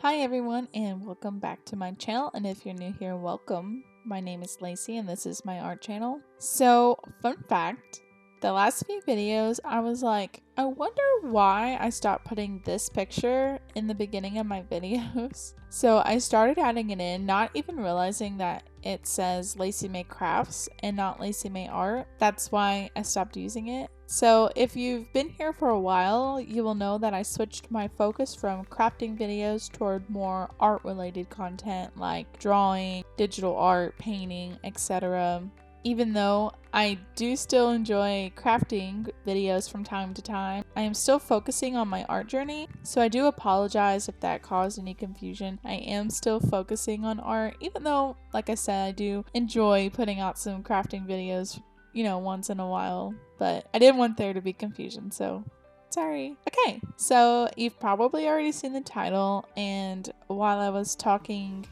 Hi everyone and welcome back to my channel, and if you're new here, welcome. My name is Lacey and this is my art channel. So, fun fact, the last few videos I was like, I wonder why I stopped putting this picture in the beginning of my videos. So I started adding it in, not even realizing that it says Lacey May Crafts and not Lacey May Art. That's why I stopped using it. So if you've been here for a while, you will know that I switched my focus from crafting videos toward more art related content like drawing, digital art, painting, etc. Even though I do still enjoy crafting videos from time to time, I am still focusing on my art journey, so I do apologize if that caused any confusion. I am still focusing on art, even though, like I said, I do enjoy putting out some crafting videos, once in a while, but I didn't want there to be confusion, so sorry. Okay, so you've probably already seen the title, and while I was talking,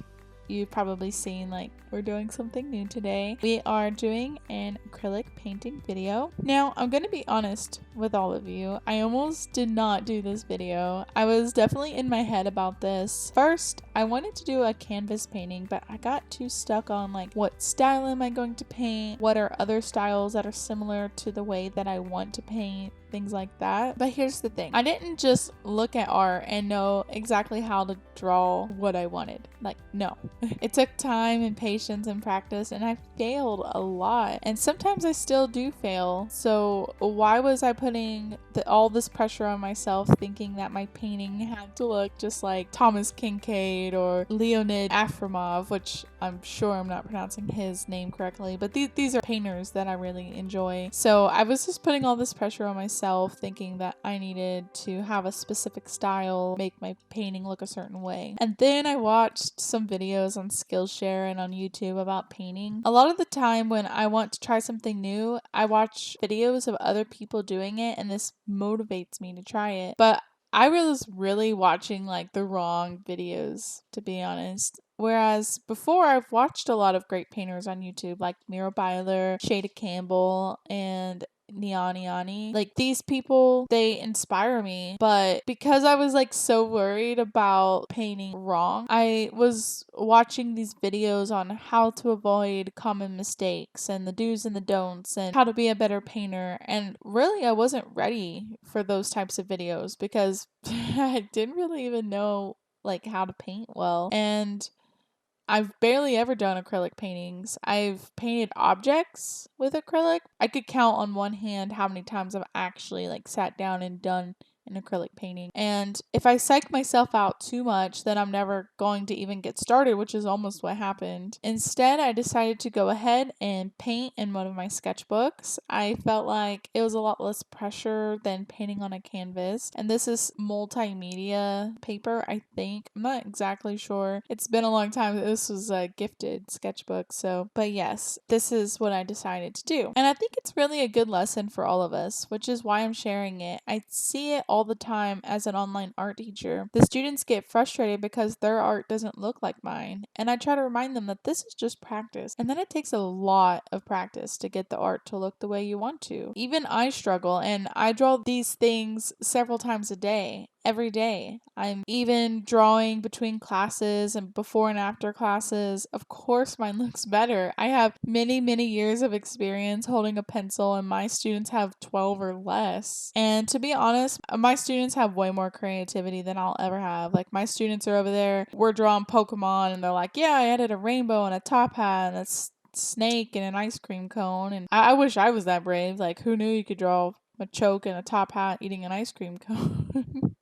you've probably seen like we're doing something new today. We are doing an acrylic painting video. Now, I'm gonna be honest with all of you. I almost did not do this video. I was definitely in my head about this. First, I wanted to do a canvas painting, but I got too stuck on like what style am I going to paint? What are other styles that are similar to the way that I want to paint? Things like that. But here's the thing. I didn't just look at art and know exactly how to draw what I wanted. Like, no. It took time and patience and practice, and I failed a lot. And sometimes I still do fail. So why was I putting all this pressure on myself thinking that my painting had to look just like Thomas Kincaid or Leonid Afremov, which I'm sure I'm not pronouncing his name correctly, but these are painters that I really enjoy. So I was just putting all this pressure on myself, thinking that I needed to have a specific style, make my painting look a certain way. And then I watched some videos on Skillshare and on YouTube about painting. A lot of the time when I want to try something new, I watch videos of other people doing it, and this motivates me to try it. But I was really watching like the wrong videos, to be honest. Whereas before, I've watched a lot of great painters on YouTube like Mira Byler, Shada Campbell, and Niani. Like, these people, they inspire me, but because I was like so worried about painting wrong, I was watching these videos on how to avoid common mistakes and the do's and the don'ts and how to be a better painter, and really I wasn't ready for those types of videos because I didn't really even know like how to paint well, and I've barely ever done acrylic paintings. I've painted objects with acrylic. I could count on one hand how many times I've actually like sat down and done an acrylic painting. And if I psych myself out too much, then I'm never going to even get started, which is almost what happened. Instead, I decided to go ahead and paint in one of my sketchbooks. I felt like it was a lot less pressure than painting on a canvas. And this is multimedia paper, I think. I'm not exactly sure. It's been a long time. This was a gifted sketchbook. But yes, this is what I decided to do. And I think it's really a good lesson for all of us, which is why I'm sharing it. I see it all the time as an online art teacher. The students get frustrated because their art doesn't look like mine. And I try to remind them that this is just practice. And then it takes a lot of practice to get the art to look the way you want to. Even I struggle, and I draw these things several times a day. Every day. I'm even drawing between classes and before and after classes. Of course, mine looks better. I have many, many years of experience holding a pencil, and my students have 12 or less. And to be honest, my students have way more creativity than I'll ever have. Like, my students are over there, we're drawing Pokemon, and they're like, yeah, I added a rainbow and a top hat and a snake and an ice cream cone. And I wish I was that brave. Like, who knew you could draw a choke and a top hat eating an ice cream cone?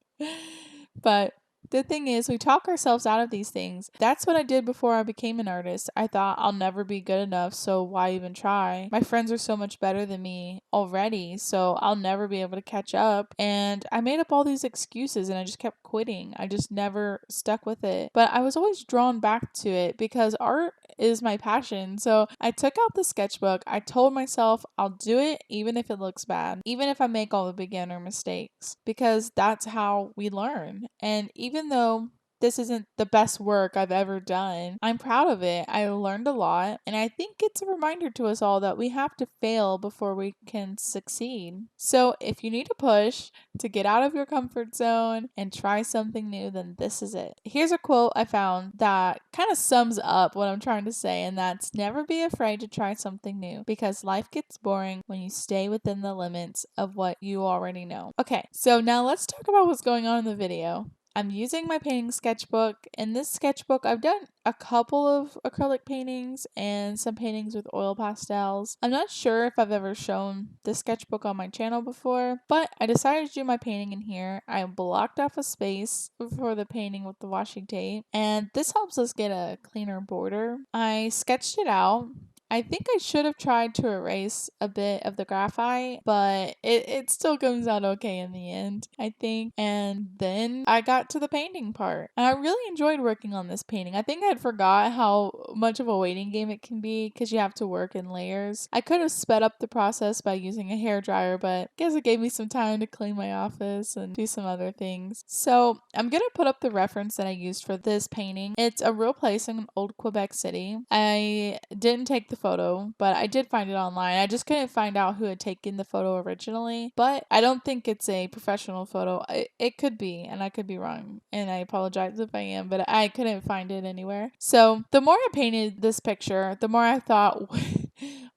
But the thing is, we talk ourselves out of these things. That's what I did before I became an artist. I thought I'll never be good enough, so why even try? My friends are so much better than me already, so I'll never be able to catch up. And I made up all these excuses and I just kept quitting. I just never stuck with it. But I was always drawn back to it because art is my passion. So I took out the sketchbook. I told myself I'll do it even if it looks bad, even if I make all the beginner mistakes, because that's how we learn. And even though this isn't the best work I've ever done. I'm proud of it. I learned a lot, and I think it's a reminder to us all that we have to fail before we can succeed. So if you need a push to get out of your comfort zone and try something new, then this is it. Here's a quote I found that kind of sums up what I'm trying to say, and that's never be afraid to try something new because life gets boring when you stay within the limits of what you already know. Okay, so now let's talk about what's going on in the video. I'm using my painting sketchbook. In this sketchbook, I've done a couple of acrylic paintings and some paintings with oil pastels. I'm not sure if I've ever shown this sketchbook on my channel before, but I decided to do my painting in here. I blocked off a space for the painting with the washi tape, and this helps us get a cleaner border. I sketched it out. I think I should have tried to erase a bit of the graphite, but it still comes out okay in the end, I think. And then I got to the painting part. And I really enjoyed working on this painting. I think I'd forgot how much of a waiting game it can be because you have to work in layers. I could have sped up the process by using a hairdryer, but I guess it gave me some time to clean my office and do some other things. So I'm going to put up the reference that I used for this painting. It's a real place in old Quebec City. I didn't take the photo, but I did find it online. I just couldn't find out who had taken the photo originally, but I don't think it's a professional photo. It could be, and I could be wrong, and I apologize if I am, but I couldn't find it anywhere. So the more I painted this picture, the more I thought,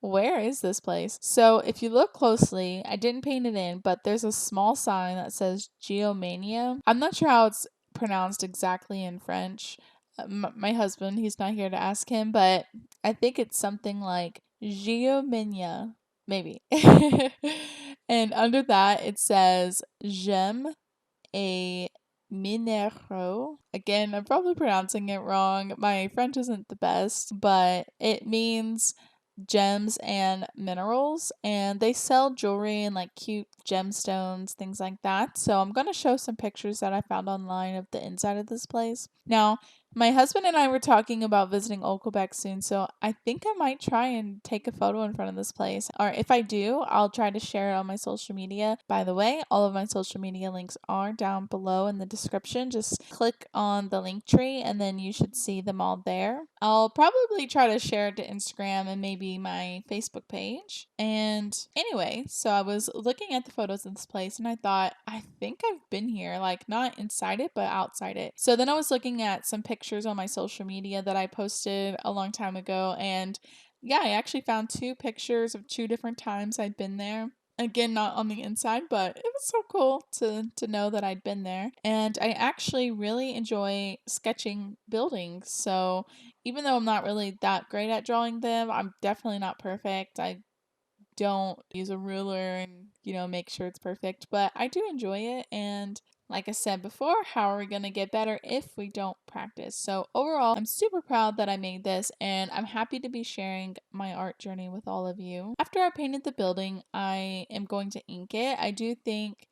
where is this place? So if you look closely, I didn't paint it in, but there's a small sign that says Geomania. I'm not sure how it's pronounced exactly in French. My husband, he's not here to ask him, but I think it's something like Geomania, maybe. And under that, it says J'aime a minero. Again, I'm probably pronouncing it wrong. My French isn't the best, but it means gems and minerals, and they sell jewelry and like cute gemstones, things like that. So I'm going to show some pictures that I found online of the inside of this place. Now, my husband and I were talking about visiting Old Quebec soon, so I think I might try and take a photo in front of this place. Or if I do, I'll try to share it on my social media. By the way, all of my social media links are down below in the description. Just click on the link tree and then you should see them all there. I'll probably try to share it to Instagram and maybe my Facebook page. And anyway, so I was looking at the photos of this place and I thought, I think I've been here, like not inside it, but outside it. So then I was looking at some pictures on my social media that I posted a long time ago. And yeah, I actually found 2 pictures of 2 different times I'd been there. Again, not on the inside, but it was so cool to know that I'd been there. And I actually really enjoy sketching buildings. So even though I'm not really that great at drawing them, I'm definitely not perfect. I don't use a ruler and, make sure it's perfect, but I do enjoy it. And like I said before, how are we going to get better if we don't practice? So overall, I'm super proud that I made this, and I'm happy to be sharing my art journey with all of you. After I painted the building, I am going to ink it. I do think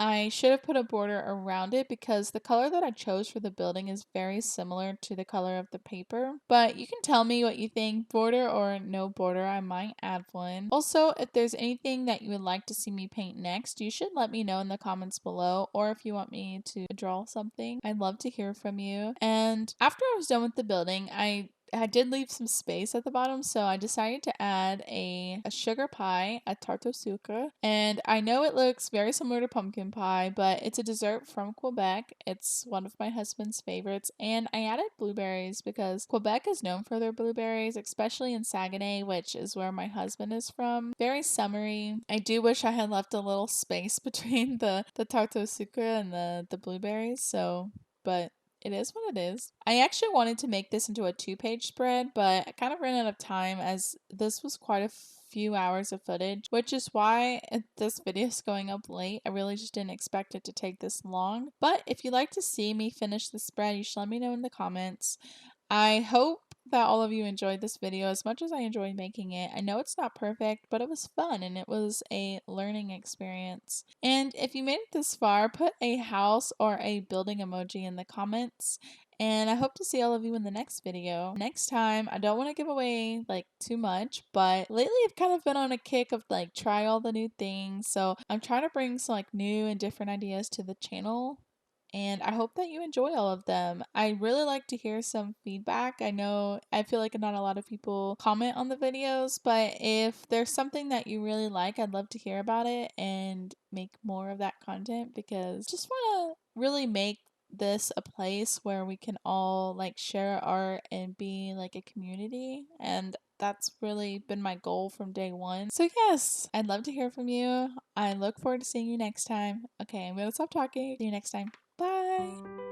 I should have put a border around it because the color that I chose for the building is very similar to the color of the paper. But you can tell me what you think, border or no border, I might add one. Also, if there's anything that you would like to see me paint next, you should let me know in the comments below, or if you want me to draw something, I'd love to hear from you. And after I was done with the building, I did leave some space at the bottom, so I decided to add a sugar pie, a tarte au sucre. And I know it looks very similar to pumpkin pie, but it's a dessert from Quebec. It's one of my husband's favorites, and I added blueberries because Quebec is known for their blueberries, especially in Saguenay, which is where my husband is from. Very summery. I do wish I had left a little space between the tarte au sucre and the blueberries, but it is what it is. I actually wanted to make this into a 2-page spread, but I kind of ran out of time as this was quite a few hours of footage, which is why this video is going up late. I really just didn't expect it to take this long. But if you'd like to see me finish the spread, you should let me know in the comments. I hope that all of you enjoyed this video as much as I enjoyed making it. I know it's not perfect, but it was fun and it was a learning experience. And if you made it this far, put a house or a building emoji in the comments. And I hope to see all of you in the next video. Next time, I don't want to give away like too much, but lately I've kind of been on a kick of like try all the new things. So I'm trying to bring some like new and different ideas to the channel. and I hope that you enjoy all of them. I really like to hear some feedback. I feel like not a lot of people comment on the videos, but if there's something that you really like, I'd love to hear about it and make more of that content, because I just want to really make this a place where we can all like share art and be like a community, and that's really been my goal from day one. So yes, I'd love to hear from you. I look forward to seeing you next time. Okay, I'm gonna stop talking. See you next time. Bye.